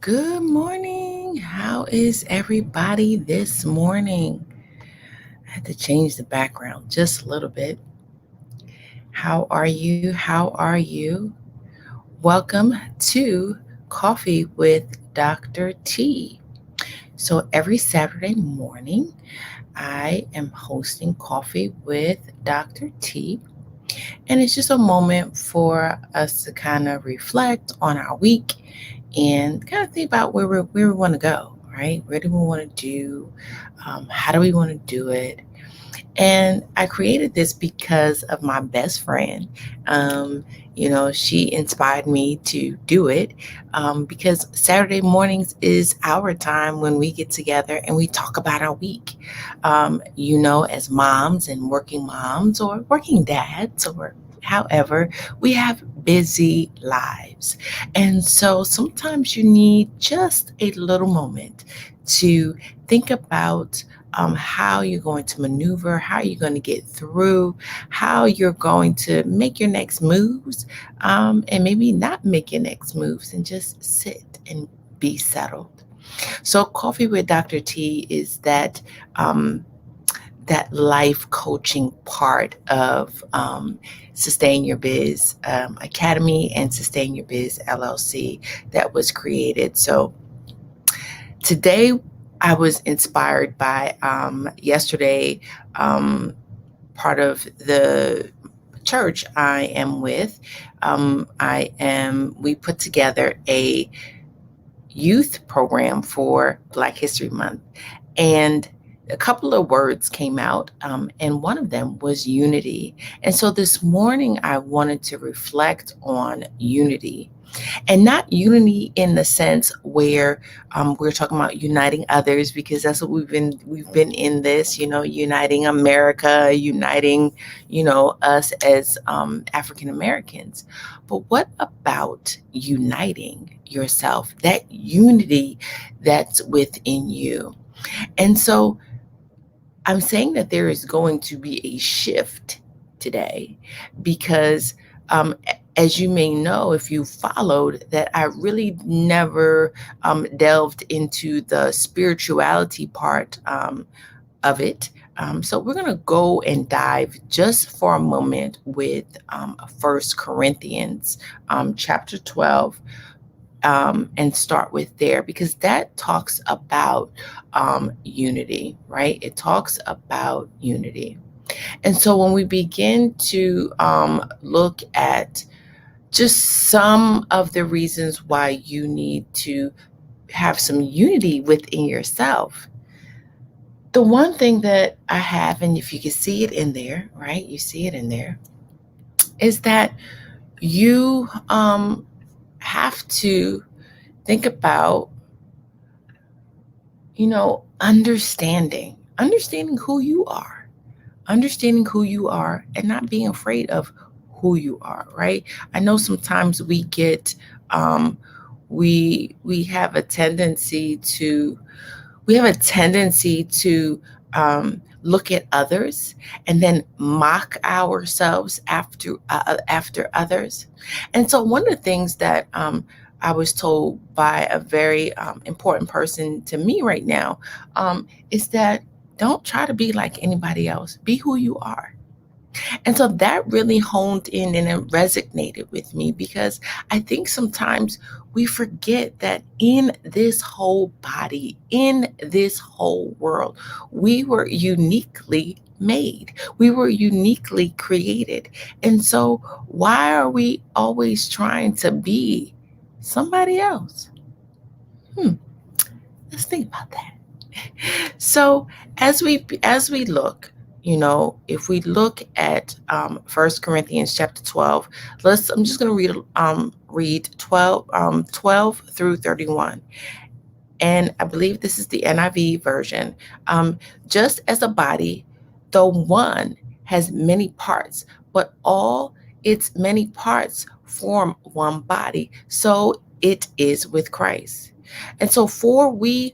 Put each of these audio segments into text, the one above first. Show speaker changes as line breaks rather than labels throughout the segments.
Good morning. How is everybody this morning? I had to change the background just a little bit. How are you? How are you? Welcome to Coffee with Dr. T. So every Saturday morning, I am hosting Coffee with Dr. T. And it's just a moment for us to kind of reflect on our week and kind of think about where we want to go, right? Where do we want to do? How do we want to do it? And I created this because of my best friend. Um, she inspired me to do it because Saturday mornings is our time when we get together and we talk about our week. As moms and working moms or working dads or however, we have busy lives. And so sometimes you need just a little moment to think about how you're going to maneuver, how you're going to get through, how you're going to make your next moves, and maybe not make your next moves and just sit and be settled. So, Coffee with Dr. T is that life coaching part of Sustain Your Biz Academy and Sustain Your Biz LLC that was created. So today I was inspired by yesterday, um, part of the church I am with. We put together a youth program for Black History Month. And a couple of words came out, and one of them was unity. And so this morning, I wanted to reflect on unity and not unity in the sense where we're talking about uniting others, because that's what we've been in this, uniting America, uniting, us as African Americans. But what about uniting yourself, that unity that's within you? And so I'm saying that there is going to be a shift today because, as you may know, if you followed, that I really never delved into the spirituality part of it. So we're going to go and dive just for a moment with 1 Corinthians chapter 12, and start with there because that talks about unity, right? It talks about unity. And so when we begin to look at just some of the reasons why you need to have some unity within yourself, the one thing that I have, and if you can see it in there, right? You see it in there, is that you have to think about, understanding who you are and not being afraid of who you are, right? I know sometimes we get we have a tendency to look at others and then mock ourselves after others. And so one of the things that I was told by a very important person to me right now is that don't try to be like anybody else. Be who you are. And so that really honed in and it resonated with me because I think sometimes we forget that in this whole body, in this whole world, we were uniquely made. We were uniquely created. And so why are we always trying to be somebody else? Hmm, let's think about that. So as we look, if we look at 1 Corinthians chapter 12, I'm just going to read 12 through 31. And I believe this is the NIV version. Just as a body, though one has many parts, but all its many parts form one body, so it is with Christ. And so, for we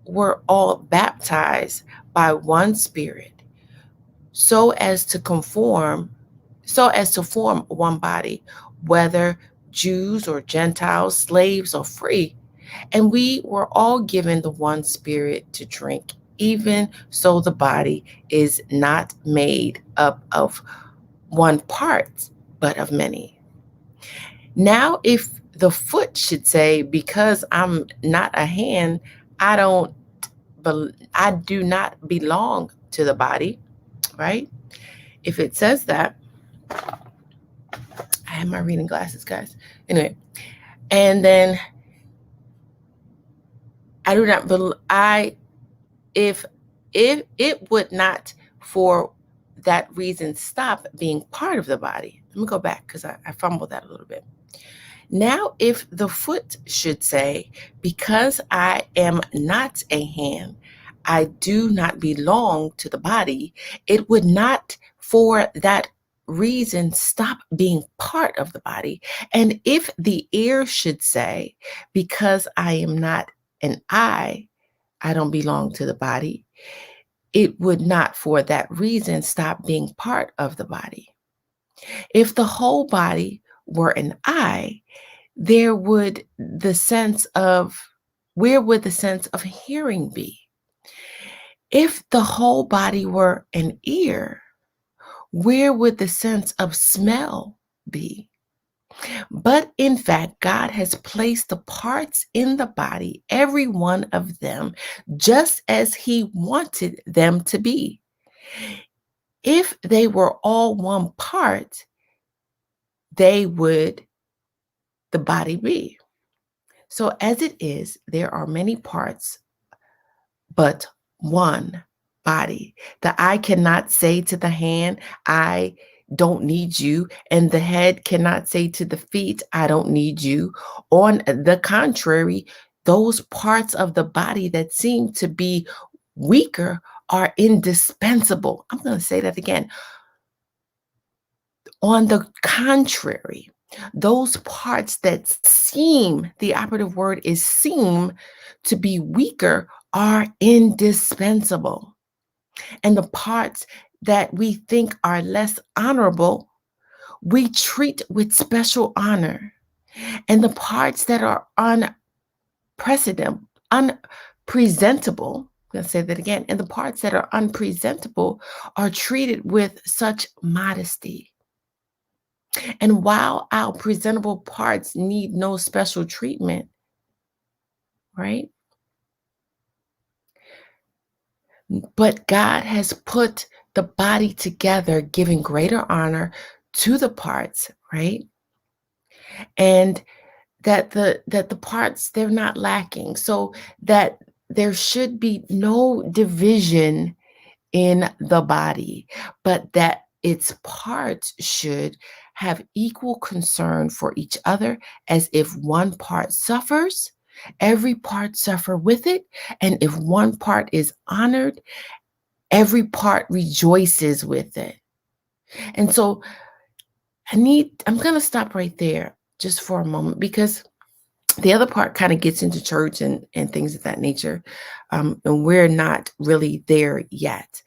were all baptized by one Spirit, so as to conform, so as to form one body, whether Jews or Gentiles, slaves or free, And we were all given the one spirit to drink. Even so, the body is not made up of one part, but of many. Now, if the foot should say, because I'm not a hand, I don't, I do not belong to the body, right? If it says that, I have my reading glasses, guys. Anyway, and then I do not, if it would not for that reason stop being part of the body. Let me go back because I fumbled that a little bit. Now, if the foot should say, because I am not a hand, I do not belong to the body, it would not for that reason stop being part of the body. And if the ear should say, because I am not an eye, I don't belong to the body, it would not for that reason stop being part of the body. If the whole body were an eye, there would the sense of where would the sense of hearing be? If the whole body were an ear, where would the sense of smell be? But in fact, God has placed the parts in the body, every one of them, just as He wanted them to be. If they were all one part, they would the body be. So as it is, there are many parts, but one body. The eye cannot say to the hand, I don't need you. And the head cannot say to the feet, I don't need you. On the contrary, those parts of the body that seem to be weaker are indispensable. I'm going to say that again. On the contrary, those parts that seem, the operative word is seem, to be weaker are indispensable. And the parts that we think are less honorable, we treat with special honor. And the parts that are unpresentable, I'm going to say that again, and the parts that are unpresentable are treated with such modesty. And while our presentable parts need no special treatment, right? But God has put the body together, giving greater honor to the parts, right? And that the parts, they're not lacking, so that there should be no division in the body, but that its parts should have equal concern for each other, as if one part suffers, every part suffer with it, and if one part is honored, every part rejoices with it. And so I'm going to stop right there just for a moment, because the other part kind of gets into church and things of that nature. And we're not really there yet.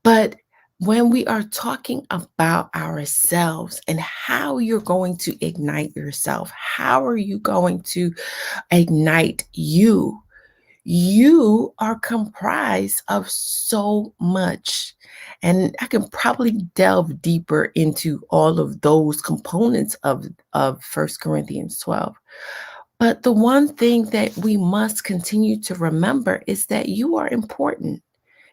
But when we are talking about ourselves and how you're going to ignite yourself, how are you going to ignite you? You are comprised of so much. And I can probably delve deeper into all of those components of 1 Corinthians 12. But the one thing that we must continue to remember is that you are important.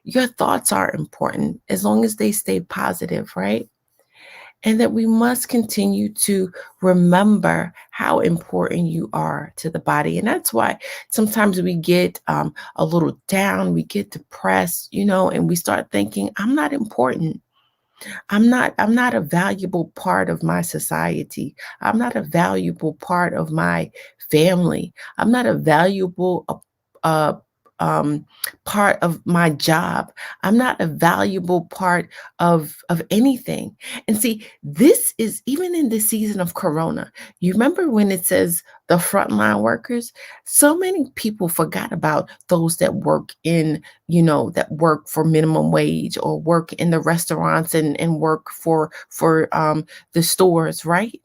Your thoughts are important as long as they stay positive, right? And that we must continue to remember how important you are to the body. And that's why sometimes we get a little down, we get depressed, and we start thinking, I'm not important. I'm not a valuable part of my society. I'm not a valuable part of my family. I'm not a valuable uh, um, part of my job. I'm not a valuable part of anything. And see, this is even in the season of Corona. You remember when it says the frontline workers? So many people forgot about those that work that work for minimum wage, or work in the restaurants and work for the stores, right?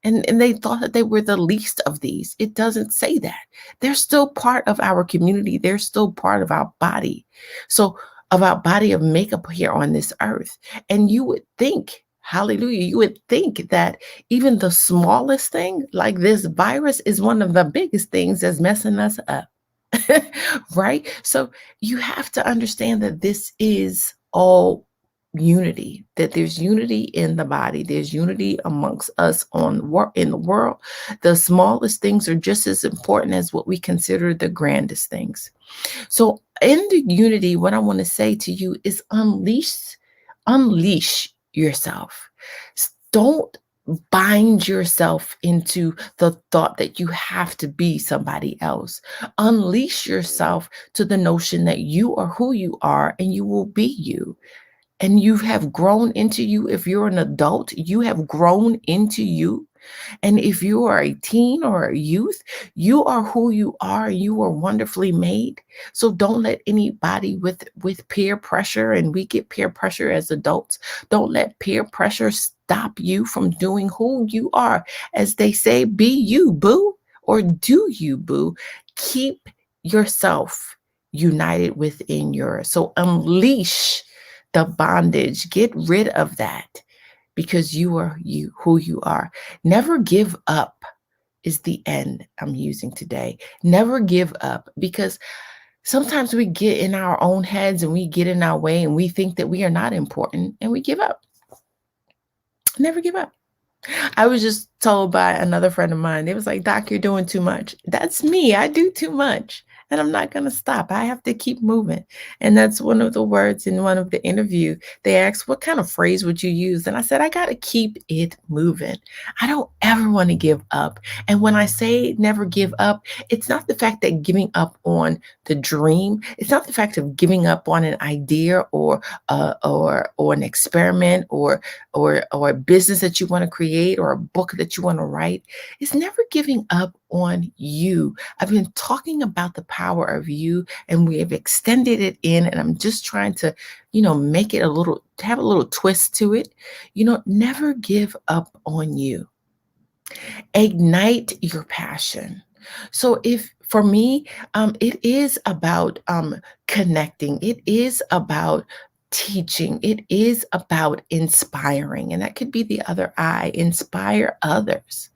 And they thought that they were the least of these. It doesn't say that. They're still part of our community. They're still part of our body. So, of our body of makeup here on this earth. And you would think, hallelujah, you would think that even the smallest thing, like this virus, is one of the biggest things that's messing us up. Right? So you have to understand that this is all unity, that there's unity in the body, there's unity amongst us in the world. The smallest things are just as important as what we consider the grandest things. So in the unity, what I want to say to you is unleash yourself. Don't bind yourself into the thought that you have to be somebody else. Unleash yourself to the notion that you are who you are and you will be you. And you have grown into you. If you're an adult, you have grown into you. And if you are a teen or a youth, you are who you are. You are wonderfully made. So don't let anybody with peer pressure, and we get peer pressure as adults, don't let peer pressure stop you from doing who you are. As they say, be you, boo, or do you, boo. Keep yourself united within yours. So unleash the bondage. Get rid of that because you are you, who you are. Never give up is the end I'm using today. Never give up, because sometimes we get in our own heads and we get in our way and we think that we are not important and we give up. Never give up. I was just told by another friend of mine, they was like, Doc, you're doing too much. That's me. I do too much. And I'm not going to stop. I have to keep moving. And that's one of the words in one of the interview. They asked, what kind of phrase would you use? And I said, I got to keep it moving. I don't ever want to give up. And when I say never give up, it's not the fact that giving up on the dream. It's not the fact of giving up on an idea or an experiment or a business that you want to create or a book that you want to write. It's never giving up on you. I've been talking about the power of you, and we have extended it in, and I'm just trying to, make it have a little twist to it. Never give up on you. Ignite your passion. So for me, it is about connecting. It is about teaching. It is about inspiring. And that could be the other I, inspire others,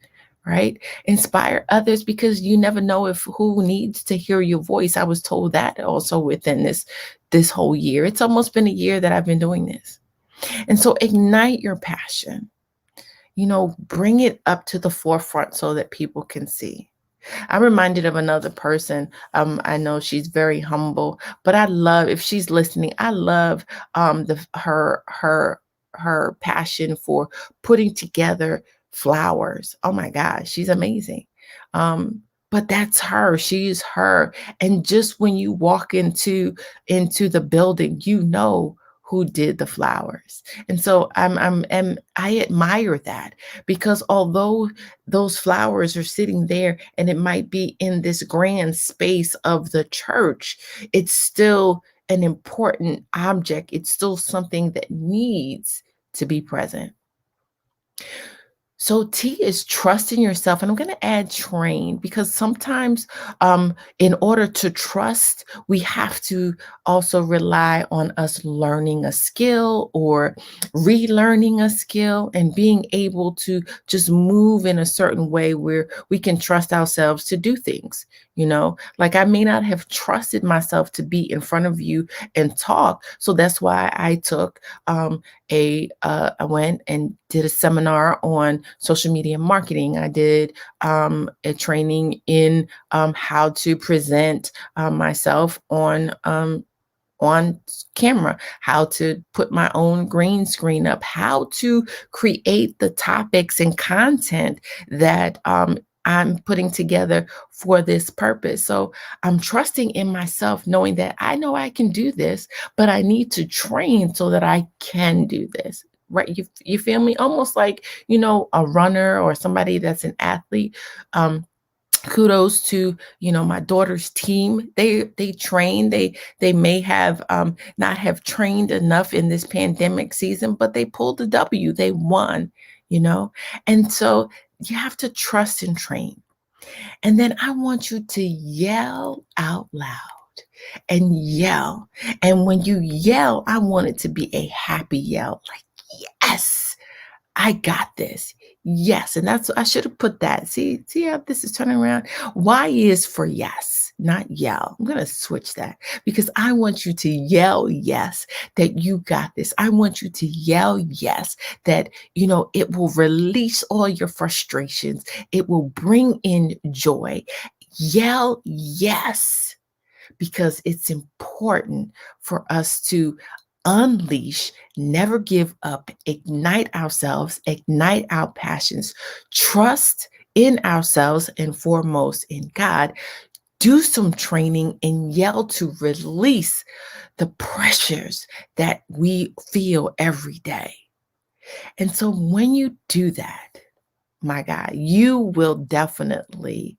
right? Inspire others, because you never know if who needs to hear your voice. I was told that also within this whole year. It's almost been a year that I've been doing this. And so ignite your passion. Bring it up to the forefront so that people can see. I'm reminded of another person. I know she's very humble, but I love, if she's listening, I love her passion for putting together flowers. Oh my gosh, she's amazing. But that's her. She's her. And just when you walk into the building, who did the flowers. And so I admire that, because although those flowers are sitting there and it might be in this grand space of the church, it's still an important object. It's still something that needs to be present. So T is trust in yourself. And I'm going to add train, because sometimes in order to trust, we have to also rely on us learning a skill or relearning a skill and being able to just move in a certain way where we can trust ourselves to do things. Like I may not have trusted myself to be in front of you and talk. So that's why I took I went and did a seminar on social media marketing. I did a training in how to present myself on camera, how to put my own green screen up, how to create the topics and content that I'm putting together for this purpose. So I'm trusting in myself, knowing that I know I can do this, but I need to train so that I can do this. Right? You feel me? Almost like, a runner or somebody that's an athlete. Kudos to my daughter's team. They train. They may have not have trained enough in this pandemic season, but they pulled the W. They won. And so you have to trust and train. And then I want you to yell out loud and yell. And when you yell, I want it to be a happy yell, like, yes, I got this. Yes. And that's, I should have put that. See how this is turning around? Y is for yes, not yell. I'm going to switch that because I want you to yell yes, that you got this. I want you to yell yes, that, it will release all your frustrations. It will bring in joy. Yell yes, because it's important for us to unleash, never give up, ignite ourselves, ignite our passions, trust in ourselves and foremost in God, do some training and yell to release the pressures that we feel every day. And so when you do that, my God, you will definitely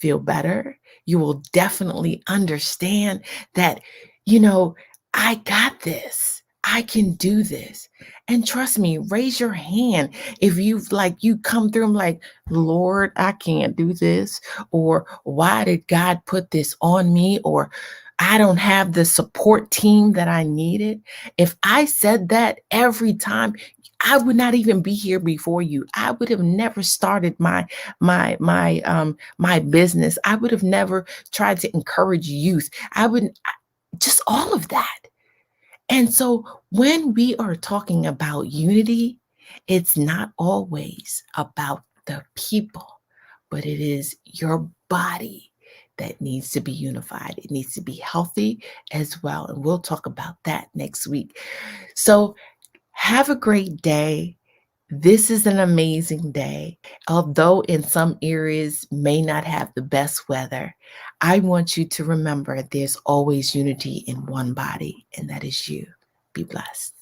feel better. You will definitely understand that, you know, I got this. I can do this. And trust me, raise your hand if you come through and like, Lord, I can't do this. Or why did God put this on me? Or I don't have the support team that I needed. If I said that every time, I would not even be here before you. I would have never started my business. I would have never tried to encourage youth. Just all of that. And so when we are talking about unity, it's not always about the people, but it is your body that needs to be unified. It needs to be healthy as well. And we'll talk about that next week. So have a great day. This is an amazing day. Although in some areas may not have the best weather, I want you to remember there's always unity in one body, and that is you. Be blessed.